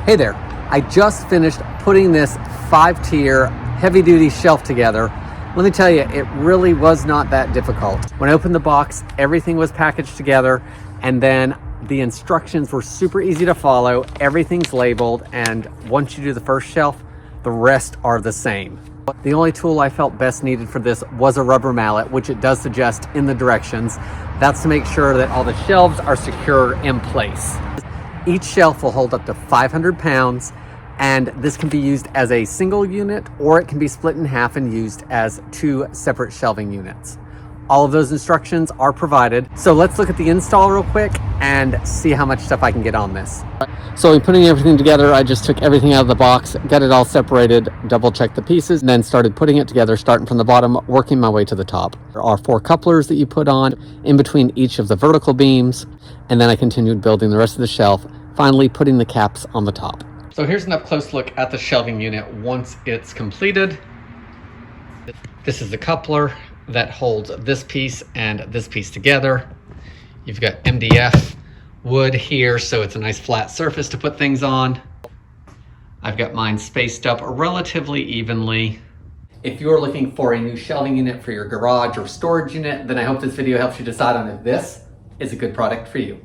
Hey there, I just finished putting this 5-tier heavy-duty shelf together. Let me tell you, it really was not that difficult. When I opened the box, everything was packaged together, and then the instructions were super easy to follow. Everything's labeled, and once you do the first shelf, the rest are the same. The only tool I felt best needed for this was a rubber mallet, which it does suggest in the directions. That's to make sure that all the shelves are secure in place. Each shelf will hold up to 500 pounds, and this can be used as a single unit, or it can be split in half and used as 2 separate shelving units. All of those instructions are provided. So let's look at the install real quick and see how much stuff I can get on this. So in putting everything together, I just took everything out of the box, got it all separated, double checked the pieces, and then started putting it together, starting from the bottom, working my way to the top. There are 4 couplers that you put on in between each of the vertical beams, and then I continued building the rest of the shelf, finally putting the caps on the top. So here's an up-close look at the shelving unit once it's completed. This is the coupler that holds this piece and this piece together. You've got MDF wood here, so it's a nice flat surface to put things on. I've got mine spaced up relatively evenly. If you're looking for a new shelving unit for your garage or storage unit, then I hope this video helps you decide on if this is a good product for you.